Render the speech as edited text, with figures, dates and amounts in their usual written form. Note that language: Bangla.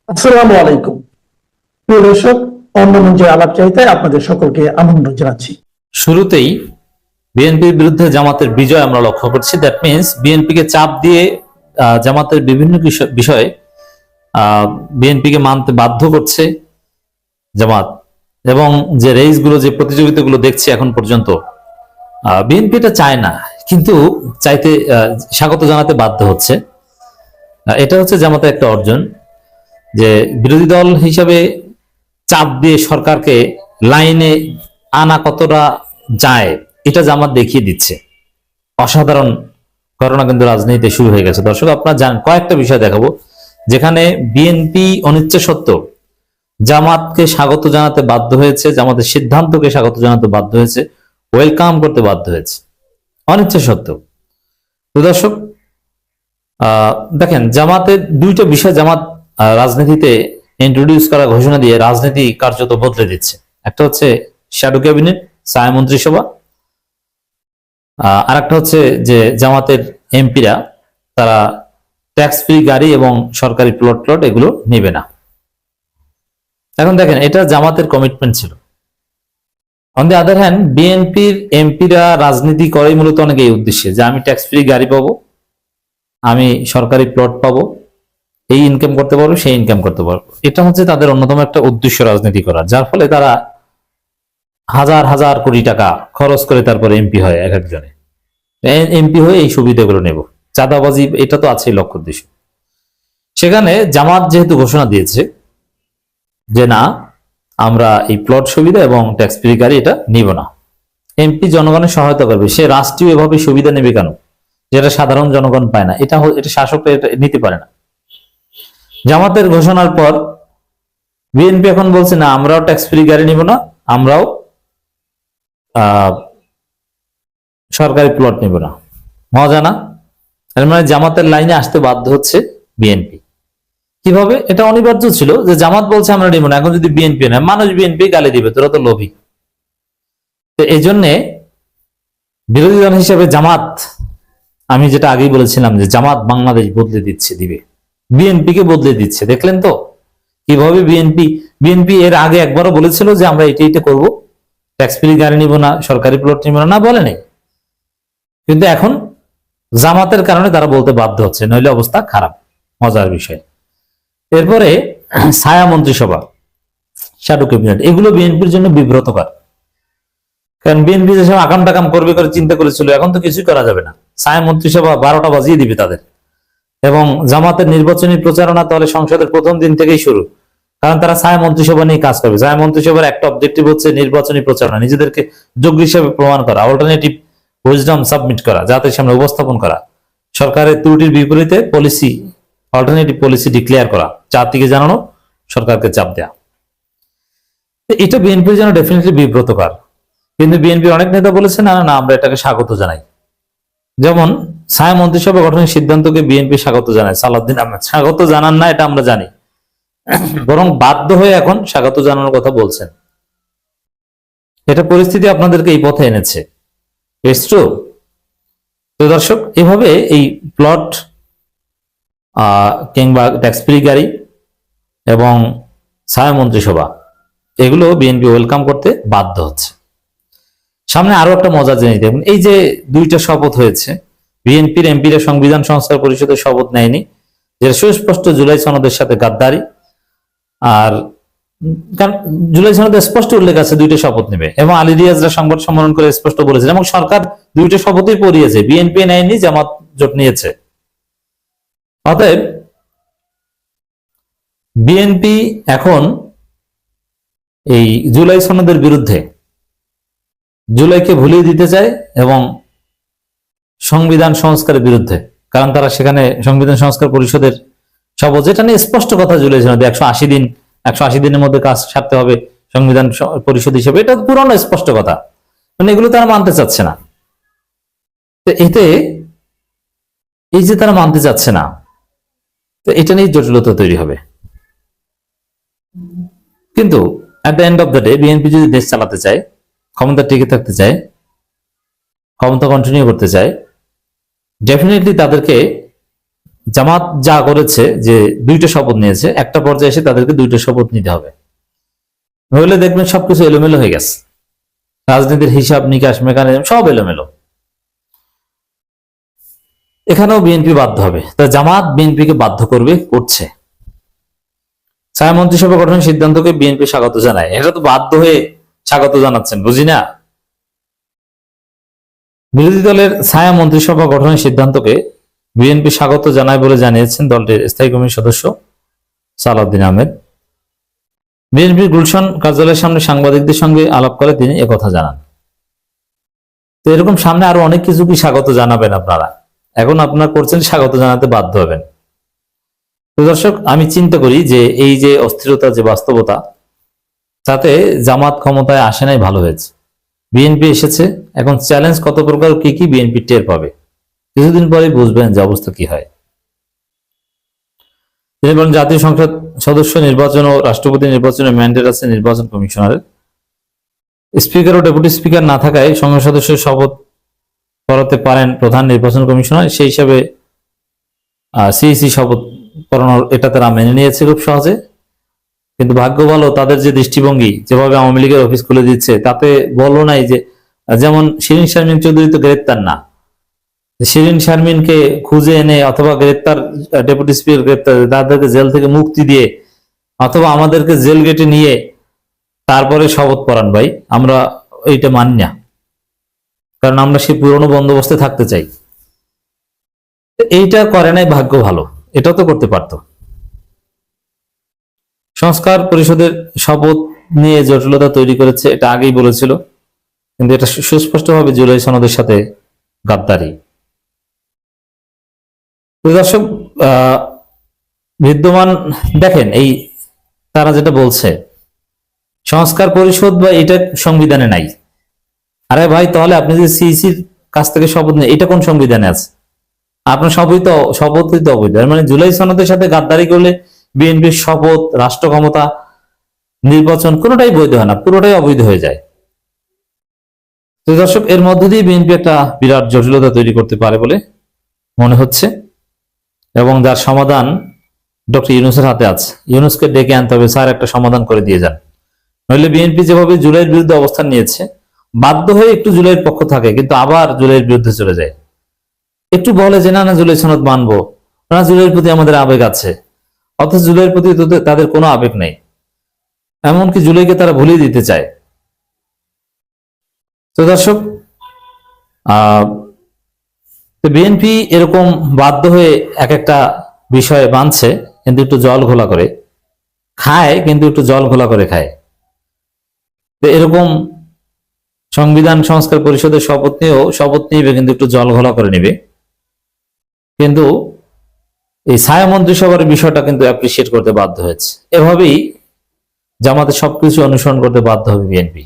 আসসালামু আলাইকুম। প্রিয় দর্শক, অন্য মঞ্চের আলাপ চাইতায় আপনাদের সকলকে আমন্ত্রণ জানাচ্ছি। শুরুতেই বিএনপির বিরুদ্ধে জামাতের বিজয় আমরা লক্ষ্য করছি। দ্যাট মিনস বিএনপিকে চাপ দিয়ে জামাতের বিভিন্ন বিষয়ে বিএনপিকে মানতে বাধ্য করছে জামাত, এবং যে রেসগুলো, যে প্রতিযোগিতাগুলো দেখছি এখন পর্যন্ত, বিএনপি এটা চায় না, কিন্তু চাইতে স্বাগত জানাতে বাধ্য হচ্ছে। এটা হচ্ছে জামাতের একটা অর্জন, যে বিরোধী দল হিসাবে চাপ দিয়ে সরকারকে লাইনে আনা কতটা যায় এটা জামাত দেখিয়ে দিচ্ছে। অসাধারণ ঘটনা কিন্তু রাজনীতিতে শুরু হয়ে গেছে। দর্শক, আপনারা জানেন, কয়েকটা বিষয় দেখাবো যেখানে বিএনপি অনিচ্ছা সত্ত্বেও জামাতকে স্বাগত জানাতে বাধ্য হয়েছে, জামাতের সিদ্ধান্তকে স্বাগত জানাতে বাধ্য হয়েছে, ওয়েলকাম করতে বাধ্য হয়েছে অনিচ্ছা সত্ত্বেও। তো দর্শক, দেখেন, জামাতের দুইটা বিষয় জামাত রাজনীতিতে ইন্ট্রোডিউস করা ঘোষণা দিয়ে রাজনীতি কার্যত বদলে দিচ্ছে। একটা হচ্ছে শ্যাডো ক্যাবিনেট, ছায়া মন্ত্রিসভা, আর একটা হচ্ছে যে জামাতের এমপিরা তারা ট্যাক্স ফ্রি গাড়ি এবং সরকারি প্লট এগুলো নেবে না। এখন দেখেন, এটা জামাতের কমিটমেন্ট ছিল। অন দি আদার হ্যান্ড, বিএনপির এমপিরা রাজনীতি করে মূলত অনেক এই উদ্দেশ্যে, যে আমি ট্যাক্স ফ্রি গাড়ি পাবো, আমি সরকারি প্লট পাবো, এই ইনকাম করতে পারবো, সেই ইনকাম করতে পারবো। এটা হচ্ছে তাদের অন্যতম একটা উদ্দেশ্য রাজনীতি করার, যার ফলে তারা হাজার হাজার কোটি টাকা খরচ করে তারপরে এমপি হয়। এক একজনে এমপি হয়ে এই সুবিধাগুলো নেব, চাঁদাবাজি, এটা তো আছেই লক্ষ্য উদ্দেশ্য। সেখানে জামাত যেহেতু ঘোষণা দিয়েছে যে না, আমরা এই প্লট সুবিধা এবং ট্যাক্স ফ্রি গাড়ি এটা নিব না, এমপি জনগণের সহায়তা করবে, সে রাষ্ট্রীয় এভাবে সুবিধা নেবে কেন, যেটা সাধারণ জনগণ পায় না? এটা শাসকরা এটা নিতে পারে না। জামাতের ঘোষণার পর বিএনপি এখন বলছে না, আমরাও ট্যাক্স ফ্রি গাড়ি নিব না, আমরাও সরকারি প্লট নিব না। মজা না? এর মানে জামাতের লাইনে আসতে বাধ্য হচ্ছে বিএনপি। কিভাবে? এটা অনিবার্য ছিল যে জামাত বলছে আমরা নিব না, এখন যদি বিএনপি নেয়, মানুষ বিএনপি গালি দিবে, তোরা তো লোভী। তো এই জন্যে বিরোধী দল হিসেবে জামাত, আমি যেটা আগেই বলেছিলাম যে জামাত বাংলাদেশ বদলে দিবে, বিএনপিকে বদলে দিচ্ছে। দেখলেন তো কিভাবে বিএনপি এর আগে একবারও বলেছিল যে আমরা এটা করবো, ট্যাক্স ফ্রি গাড়ি নিব না, সরকারি প্লট নিব না, বলেনি। কিন্তু এখন জামাতের কারণে তারা বলতে বাধ্য হচ্ছে, নইলে অবস্থা খারাপ। মজার বিষয়। এরপরে ছায়া মন্ত্রিসভা, শ্যাডো ক্যাবিনেট, এগুলো বিএনপির জন্য বিব্রতকর। কারণ বিএনপি যেসব আকাম টাকাম করবে করে চিন্তা করেছিল, এখন তো কিছুই করা যাবে না। ছায়া মন্ত্রিসভা 12টা বাজিয়ে দিবে তাদের। এবং জামাতের নির্বাচনী প্রচারণা তাহলে সংসদের প্রথম দিন থেকেই শুরু, কারণ তারা ছায়া মন্ত্রিসভা নিয়ে কাজ করবে। ছায়া মন্ত্রিসভার একটা অবজেক্টিভ হচ্ছে নির্বাচনী প্রচারণা, নিজেদেরকে যোগ্য হিসেবে প্রমাণ করা, অল্টারনেটিভ উইজডম সাবমিট করা, জাতির সামনে উপস্থাপন করা, সরকারের ত্রুটির বিপরীতে পলিসি, অল্টারনেটিভ পলিসি ডিক্লেয়ার করা, জাতিকে জানানো, সরকারকে চাপ দেয়া। এটা বিএনপির জন্য ডেফিনেটলি বিব্রতকর। কিন্তু বিএনপির অনেক নেতা বলেছে না না, আমরা এটাকে স্বাগত জানাই। যেমন ছায়া মন্ত্রিসভা গঠনের সিদ্ধান্তকে বিএনপি স্বাগত জানায়। সালাউদ্দিন আহমেদ স্বাগত জানান না, এটা আমরা জানি, বরং বাধ্য হয়ে এখন স্বাগত জানানোর কথা বলছেন। এটা পরিস্থিতি আপনাদেরকে এই পথে এনেছে। It's true. তো দর্শক, এভাবে এই প্লট কিংবা ট্যাক্স ফ্রি গাড়ি এবং ছায়া মন্ত্রিসভা, এগুলো বিএনপি ওয়েলকাম করতে বাধ্য হচ্ছে। সামনে আরো একটা মজার জিনিস দেখুন, এই যে দুইটা শপথ হয়েছে, বিএনপির এমপিরা সংবিধান সংস্কার পরিষদের শপথ নেয়নি, যেটা সুস্পষ্ট জুলাই সনদের সাথে গাদ্দারি। আর জুলাই সনদে স্পষ্ট উল্লেখ আছে দুইটা শপথ নেবে, এবং আলী রিয়াজরা সংবাদ সম্মেলন করে স্পষ্ট বলেছেন, এবং সরকার দুইটা শপথই পড়িয়েছে, বিএনপি নেয়নি, জামাত জোট নিয়েছে। অতএব বিএনপি এখন এই জুলাই সনদের বিরুদ্ধে, জুলাইকে ভুলিয়ে দিতে চায় এবং সংবিধান সংস্কারের বিরুদ্ধে। কারণ তারা সেখানে সংবিধান সংস্কার পরিষদের শপথ, যেটা নিয়ে স্পষ্ট কথা জুলাই সনদে 180 দিনের মধ্যে কাজ সারতে হবে সংবিধান পরিষদ হিসেবে, এটা পুরনো স্পষ্ট কথা, মানে এগুলো তারা মানতে চাচ্ছে না। তো এতে এই যে তারা মানতে চাচ্ছে না, তো এটা নিয়ে জটিলতা তৈরি হবে। কিন্তু at the end of the day BNP যদি দেশ চালাতে চায়, ক্ষমতা টিকে থাকতে চায়, ক্ষমতা কন্টিনিউ করতে চায়, ডেফিনেটলি তাদেরকে জামাত যা করেছে যে দুইটা শপথ নিয়েছে, একটা পর্যায়ে এসে তাদেরকে দুইটা শপথ নিতে হবে, নইলে দেখবেন সবকিছু এলোমেলো হয়ে গেছে, রাজনীতির হিসাব নিকাশ মেকানিজম সব এলোমেলো। এখানেও বিএনপি বাধ্য হবে, তা জামাত বিএনপিকে বাধ্য করবে, করছে। ছায়া মন্ত্রিসভা গঠনের সিদ্ধান্তকে বিএনপি স্বাগত জানায়, এটা তো বাধ্য হয়ে স্বাগত জানাচ্ছেন, বুঝি না। বিরোধী দলের ছায়া মন্ত্রিসভা গঠনের সিদ্ধান্তকে বিএনপি স্বাগত জানায় বলে জানিয়েছেন দলটির স্থায়ী কমিটির সদস্য সালাউদ্দিন আহমেদ। বিএনপির গুলশান কার্যালয়ের সামনে সাংবাদিকদের সঙ্গে আলাপ করে তিনি একথা জানান। তো এরকম সামনে আরো অনেক কিছু কি স্বাগত জানাবেন আপনারা, এখন আপনারা করছেন স্বাগত জানাতে বাধ্য হবেন। তো দর্শক, আমি চিন্তা করি যে এই যে অস্থিরতা, যে বাস্তবতা, তাতে জামাত ক্ষমতায় আসে নাই, ভালো হয়েছে। বিএনপি এসেছে, এখন চ্যালেঞ্জ কত প্রকার কি কি বিএনপি টের পাবে, কিছুদিন পরে বুঝবেন যে অবস্থা কি হয়। তিনি বলেন, জাতীয় সংসদ সদস্য নির্বাচন ও রাষ্ট্রপতি নির্বাচনের ম্যান্ডেট আছে নির্বাচন কমিশনারের। স্পিকার ও ডেপুটি স্পিকার না থাকায় সংসদ সদস্যের শপথ করাতে পারেন প্রধান নির্বাচন কমিশনার, সেই হিসাবে সিইসি শপথ করানোর এটা তারা মেনে নিয়েছে খুব সহজে। কিন্তু ভাগ্য ভালো, তাদের যে দৃষ্টিভঙ্গি, যেভাবে আওয়ামী লীগের অফিস খুলে দিচ্ছে, তাতে বলো নাই যে, যেমন শিরিন শারমিন চৌধুরী তো গ্রেপ্তার না, শিরিন শারমিনকে খুঁজে এনে অথবা গ্রেপ্তার, ডেপুটি স্পিকার গ্রেপ্তার, তাদেরকে জেল থেকে মুক্তি দিয়ে অথবা আমাদেরকে জেল গেটে নিয়ে তারপরে শপথ করান। ভাই, আমরা এইটা মানি না, কারণ আমরা সেই পুরনো বন্দোবস্তে থাকতে চাই। এইটা করে নাই, ভাগ্য ভালো, এটাও তো করতে পারতো। সংস্কার পরিষদের শপথ নিয়ে জটিলতা তৈরি করেছে, এটা আগেই বলেছিল, কিন্তু এটা সুস্পষ্টভাবে জুলাই সনদের সাথে গাদ্দারি। দর্শক, বিদ্যমান দেখেন, এই তারা যেটা বলছে সংস্কার পরিষদ বা এটা সংবিধানে নাই। আরে ভাই, তাহলে আপনি যে সিইসির কাছ থেকে শপথ নেন, এটা কোন সংবিধানে আছে? আপনার শপথই তো অবৈধ। মানে জুলাই সনদের সাথে গাদ্দারি করলে বিএনপির শপথ, রাষ্ট্র ক্ষমতা, নির্বাচন কোনোটাই বৈধ হয় না, পুরোটাই অবৈধ হয়ে যায়। তো দর্শক, এর মধ্য দিয়ে বিএনপি একটা বিরাট জটিলতা তৈরি করতে পারে বলে মনে হচ্ছে, এবং যার সমাধান ডক্টর ইউনূসের হাতে আছে। ইউনূসকে ডেকে আনতে হবে, স্যার একটা সমাধান করে দিয়ে যান। নইলে বিএনপি যেভাবে জুলাইয়ের বিরুদ্ধে অবস্থান নিয়েছে, বাধ্য হয়ে একটু জুলাইয়ের পক্ষ থাকে, কিন্তু আবার জুলাইয়ের বিরুদ্ধে চলে যায়। একটু বলে যে না না, জুলাই সনদ মানবো না, জুলাইয়ের প্রতি আমাদের আবেগ আছে, অথচ জুলাইয়ের প্রতি তাদের কোনো আবেগ নেই, এমনকি জুলাইকে তারা ভুলিয়ে দিতে চায়। তো দর্শক, বিএনপি এরকম বাধ্য হয়ে এক একটা বিষয়ে বাঁধছে, কিন্তু একটু জল ঘোলা করে খায়, কিন্তু একটু জল ঘোলা করে খায়। তো এরকম সংবিধান সংস্কার পরিষদের শপথ নিবে, কিন্তু একটু জল ঘোলা করে নিবে। কিন্তু এই ছায়া মন্ত্রিসভার বিষয়টা কিন্তু অ্যাপ্রিসিয়েট করতে বাধ্য হয়েছে। এভাবেই জামাতে সবকিছু অনুসরণ করতে বাধ্য হবে বিএনপি।